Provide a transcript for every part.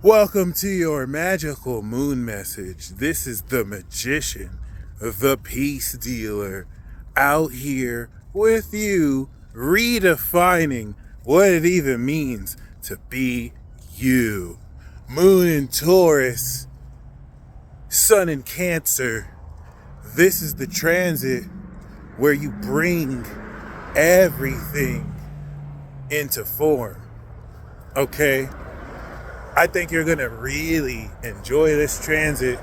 Welcome to your magical moon message. This is the magician, the peace dealer, out here with you, redefining what it even means to be you. Moon in Taurus, Sun in Cancer. This is the transit where you bring everything into form. Okay? I think you're going to really enjoy this transit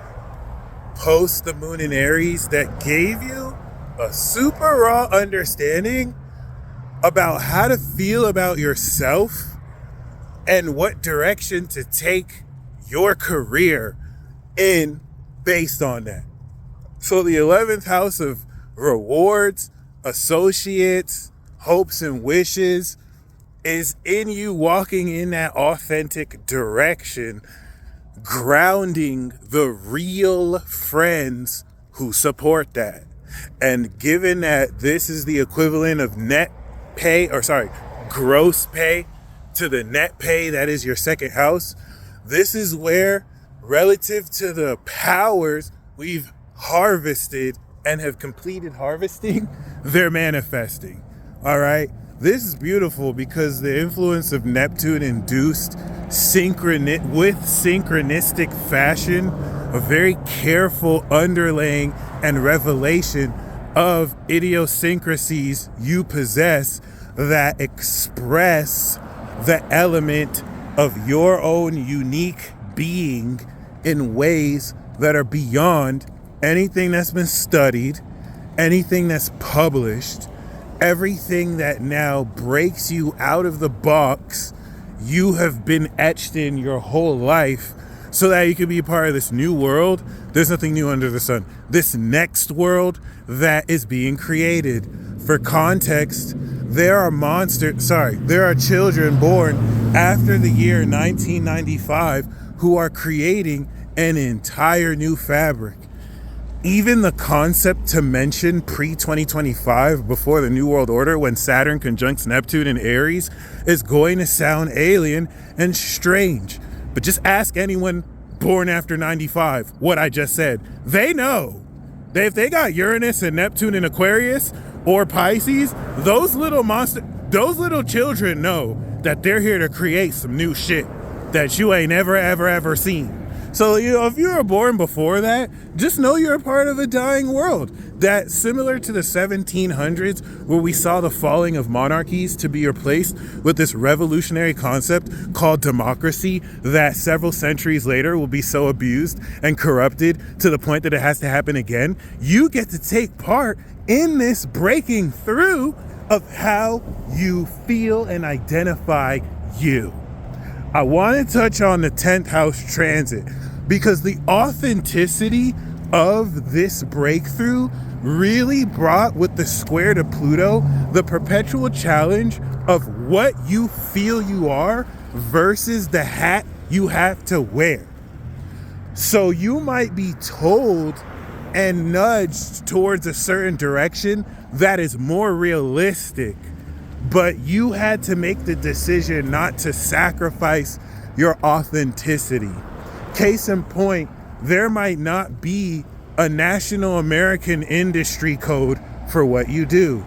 post the moon in Aries that gave you a super raw understanding about how to feel about yourself and what direction to take your career in based on that. So the 11th house of rewards, associates, hopes and wishes is in you walking in that authentic direction, grounding the real friends who support that. And given that this is the equivalent of gross pay to the net pay, that is your second house, this is where, relative to the powers we've harvested and have completed harvesting, they're manifesting. All right? This is beautiful because the influence of Neptune induced synchronistic fashion, a very careful underlaying and revelation of idiosyncrasies you possess that express the element of your own unique being in ways that are beyond anything that's been studied, anything that's published, everything that now breaks you out of the box you have been etched in your whole life so that you can be a part of this new world. There's nothing new under the sun. This next world that is being created. For context, there are children born after the year 1995 who are creating an entire new fabric. Even the concept to mention pre-2025, before the New World Order, when Saturn conjuncts Neptune in Aries, is going to sound alien and strange. But just ask anyone born after 95 what I just said. They know. If they got Uranus and Neptune in Aquarius or Pisces, those little children know that they're here to create some new shit that you ain't ever seen. So, if you were born before that, just know you're a part of a dying world. That, similar to the 1700s, where we saw the falling of monarchies to be replaced with this revolutionary concept called democracy that several centuries later will be so abused and corrupted to the point that it has to happen again. You get to take part in this breaking through of how you feel and identify you. I want to touch on the 10th house transit because the authenticity of this breakthrough really brought, with the square to Pluto, the perpetual challenge of what you feel you are versus the hat you have to wear. So you might be told and nudged towards a certain direction that is more realistic, but you had to make the decision not to sacrifice your authenticity. Case in point, there might not be a national American industry code for what you do.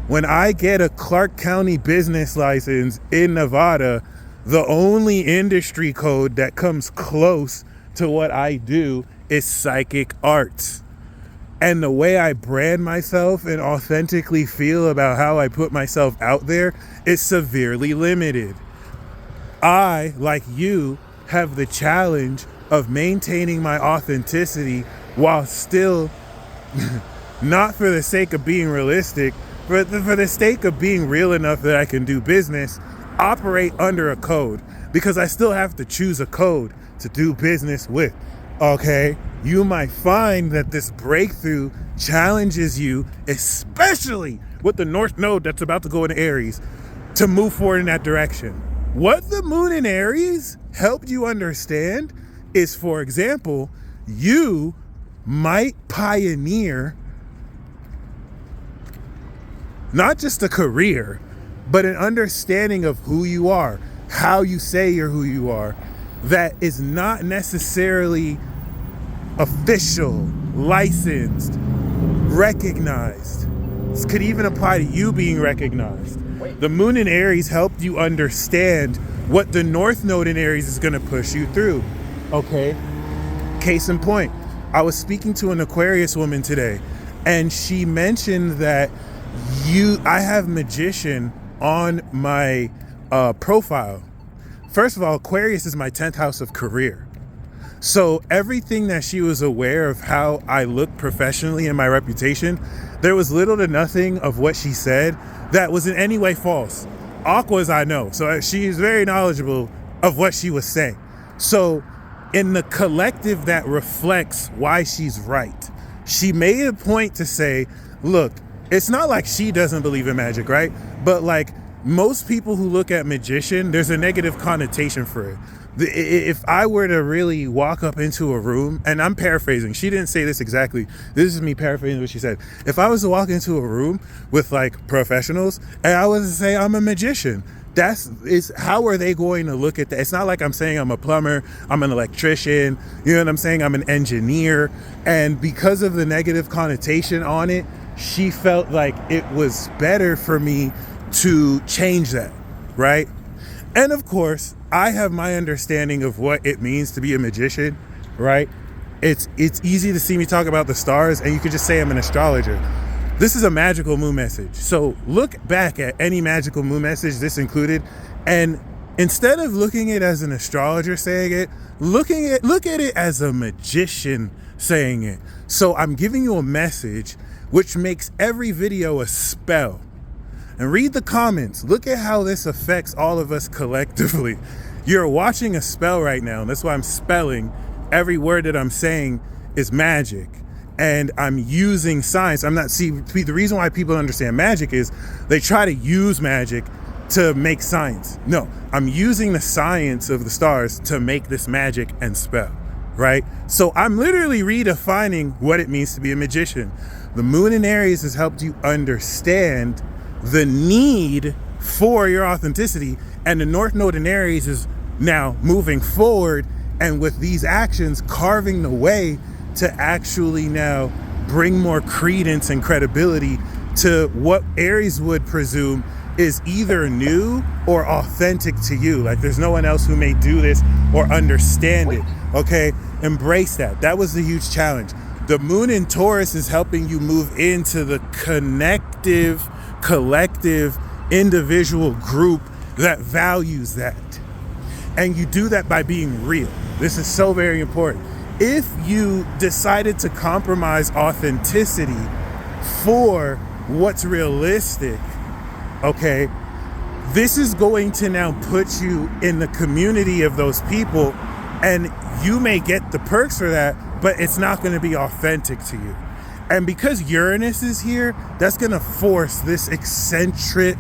When I get a Clark County business license in Nevada, the only industry code that comes close to what I do is psychic arts. And the way I brand myself and authentically feel about how I put myself out there is severely limited. I, like you, have the challenge of maintaining my authenticity while still, not for the sake of being realistic, but for the sake of being real enough that I can do business, operate under a code, because I still have to choose a code to do business with. Okay, you might find that this breakthrough challenges you, especially with the North Node that's about to go into Aries, to move forward in that direction. What the moon in Aries helped you understand is, for example, you might pioneer not just a career, but an understanding of who you are, how you say you're who you are, that is not necessarily official, licensed, recognized. This could even apply to you being recognized. The moon in Aries helped you understand what the North Node in Aries is going to push you through. Okay? Case in point, I was speaking to an Aquarius woman today, and she mentioned that I have magician on my profile. First of all, Aquarius is my 10th house of career. So everything that she was aware of how I look professionally and my reputation, there was little to nothing of what she said that was in any way false. Aquas I know, so she is very knowledgeable of what she was saying. So in the collective that reflects why she's right, she made a point to say, look, it's not like she doesn't believe in magic, right? But like most people who look at magician, there's a negative connotation for it. If I were to really walk up into a room, and I'm paraphrasing, she didn't say this exactly, this is me paraphrasing what she said. If I was to walk into a room with like professionals and I was to say I'm a magician, how are they going to look at that? It's not like I'm saying I'm a plumber, I'm an electrician, you know what I'm saying? I'm an engineer. And because of the negative connotation on it, she felt like it was better for me to change that, right? And of course, I have my understanding of what it means to be a magician, right? It's easy to see me talk about the stars and you could just say I'm an astrologer. This is a magical moon message. So look back at any magical moon message, this included, and instead of looking at it as an astrologer saying it, look at it as a magician saying it. So I'm giving you a message which makes every video a spell. And read the comments. Look at how this affects all of us collectively. You're watching a spell right now. And that's why I'm spelling. Every word that I'm saying is magic. And I'm using science. The reason why people understand magic is they try to use magic to make science. No, I'm using the science of the stars to make this magic and spell, right? So I'm literally redefining what it means to be a magician. The moon in Aries has helped you understand the need for your authenticity, and the North Node in Aries is now moving forward and with these actions carving the way to actually now bring more credence and credibility to what Aries would presume is either new or authentic to you. Like there's no one else who may do this or understand it. Okay, embrace that. That was the huge challenge. The moon in Taurus is helping you move into the connective, collective, individual group that values that. And you do that by being real. This is so very important. If you decided to compromise authenticity for what's realistic, okay, this is going to now put you in the community of those people, and you may get the perks for that, but it's not going to be authentic to you. And because Uranus is here, that's going to force this eccentric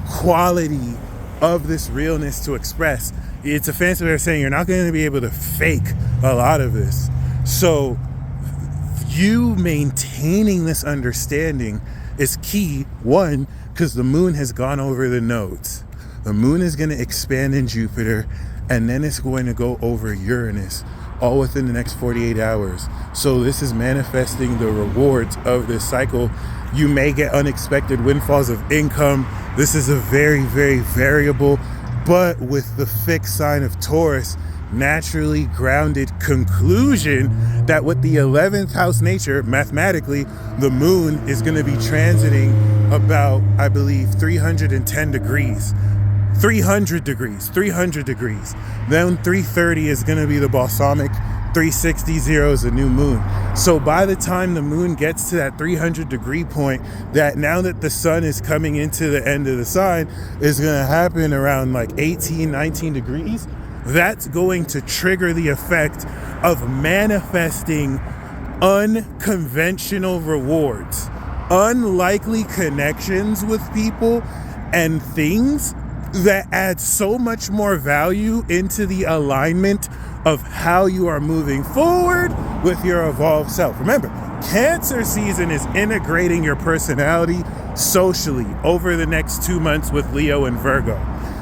quality of this realness to express. It's a fancy way of saying you're not going to be able to fake a lot of this. So you maintaining this understanding is key. One, because the moon has gone over the nodes. The moon is going to expand in Jupiter, and then it's going to go over Uranus, all within the next 48 hours. So this is manifesting the rewards of this cycle. You may get unexpected windfalls of income. This is a very, very variable, but with the fixed sign of Taurus, naturally grounded conclusion that with the 11th house nature, mathematically, the moon is going to be transiting about, I believe, 310 degrees. 300 degrees. Then 330 is going to be the balsamic. 360 is a new moon. So by the time the moon gets to that 300 degree point, that now that the sun is coming into the end of the sign, is going to happen around like 18, 19 degrees. That's going to trigger the effect of manifesting unconventional rewards, unlikely connections with people and things that add so much more value into the alignment of how you are moving forward with your evolved self. Remember, Cancer season is integrating your personality socially over the next 2 months with Leo and Virgo.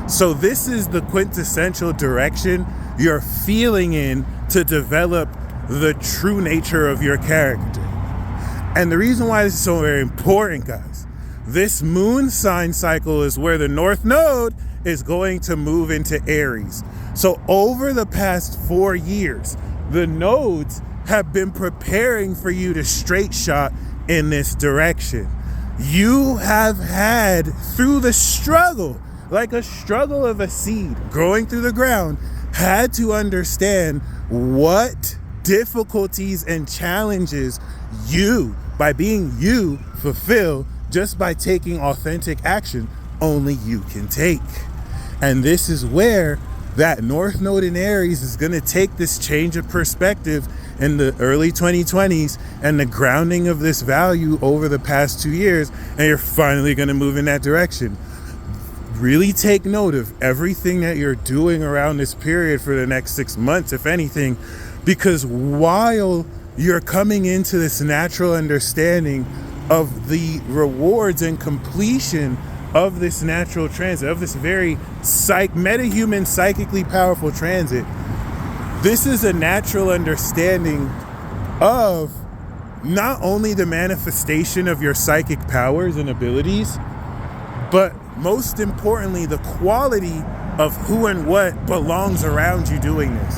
So this is the quintessential direction you're feeling in to develop the true nature of your character. And the reason why this is so very important, guys, this moon sign cycle is where the North Node is going to move into Aries. So over the past 4 years, the nodes have been preparing for you to straight shot in this direction. You have had, through the struggle, like a struggle of a seed growing through the ground, had to understand what difficulties and challenges you, by being you, fulfill just by taking authentic action only you can take. And this is where that North Node in Aries is going to take this change of perspective in the early 2020s and the grounding of this value over the past 2 years, and you're finally going to move in that direction. Really take note of everything that you're doing around this period for the next 6 months, if anything, because while you're coming into this natural understanding of the rewards and completion of this natural transit, of this very metahuman, psychically powerful transit, this is a natural understanding of not only the manifestation of your psychic powers and abilities, but most importantly, the quality of who and what belongs around you doing this.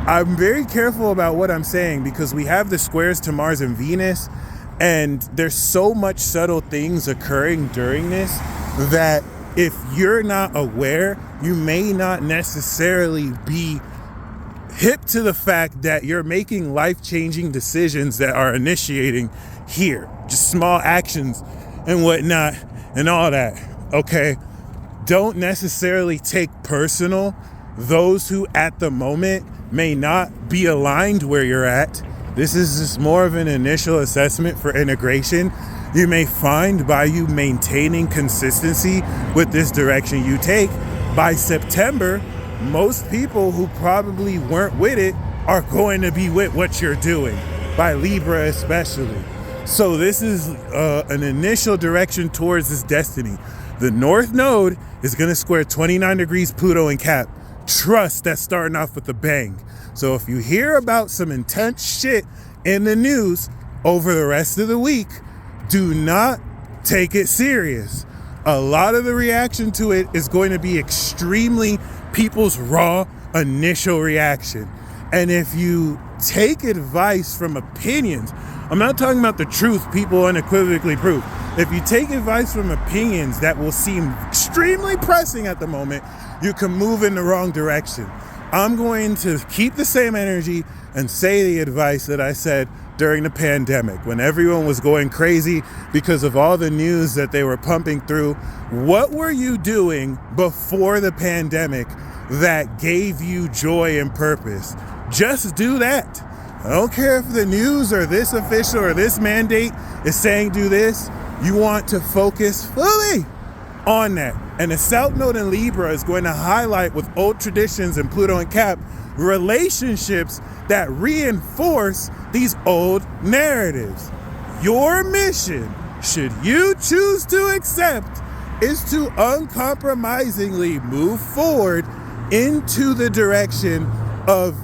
I'm very careful about what I'm saying because we have the squares to Mars and Venus, and there's so much subtle things occurring during this that if you're not aware, you may not necessarily be hip to the fact that you're making life-changing decisions that are initiating here. Just small actions and whatnot and all that, okay? Don't necessarily take personal those who at the moment may not be aligned where you're at. This is just more of an initial assessment for integration. You may find by you maintaining consistency with this direction you take, by September, most people who probably weren't with it are going to be with what you're doing, by Libra especially. So this is an initial direction towards this destiny. The North Node is going to square 29 degrees Pluto in Cap. Trust, that's starting off with a bang. So if you hear about some intense shit in the news over the rest of the week, do not take it serious. A lot of the reaction to it is going to be extremely people's raw initial reaction. And if you take advice from opinions, I'm not talking about the truth people unequivocally prove. If you take advice from opinions that will seem extremely pressing at the moment, you can move in the wrong direction. I'm going to keep the same energy and say the advice that I said during the pandemic, when everyone was going crazy because of all the news that they were pumping through. What were you doing before the pandemic that gave you joy and purpose? Just do that. I don't care if the news or this official or this mandate is saying do this. You want to focus fully on that. And the South Node in Libra is going to highlight, with old traditions and Pluto and Cap, relationships that reinforce these old narratives. Your mission, should you choose to accept, is to uncompromisingly move forward into the direction of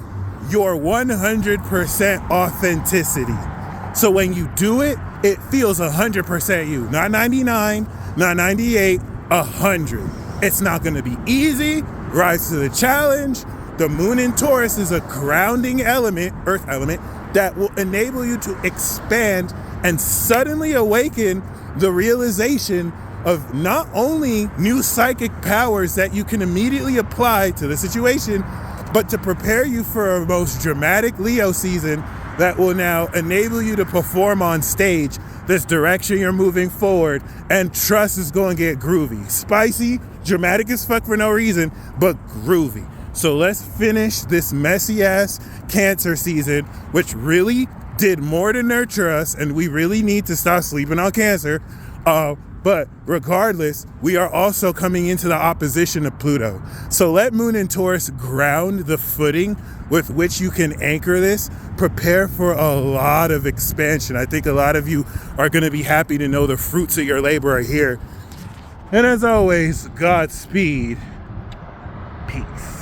your 100% authenticity. So when you do it, it feels 100% you, not 99, not 98, 100. It's not going to be easy. Rise to the challenge. The moon in Taurus is a grounding element, earth element, that will enable you to expand and suddenly awaken the realization of not only new psychic powers that you can immediately apply to the situation, but to prepare you for a most dramatic Leo season that will now enable you to perform on stage this direction you're moving forward, and trust is going to get groovy. Spicy, dramatic as fuck for no reason, but groovy. So let's finish this messy ass Cancer season, which really did more to nurture us, and we really need to stop sleeping on Cancer. But regardless, we are also coming into the opposition of Pluto. So let Moon and Taurus ground the footing with which you can anchor this. Prepare for a lot of expansion. I think a lot of you are going to be happy to know the fruits of your labor are here. And as always, Godspeed Peace.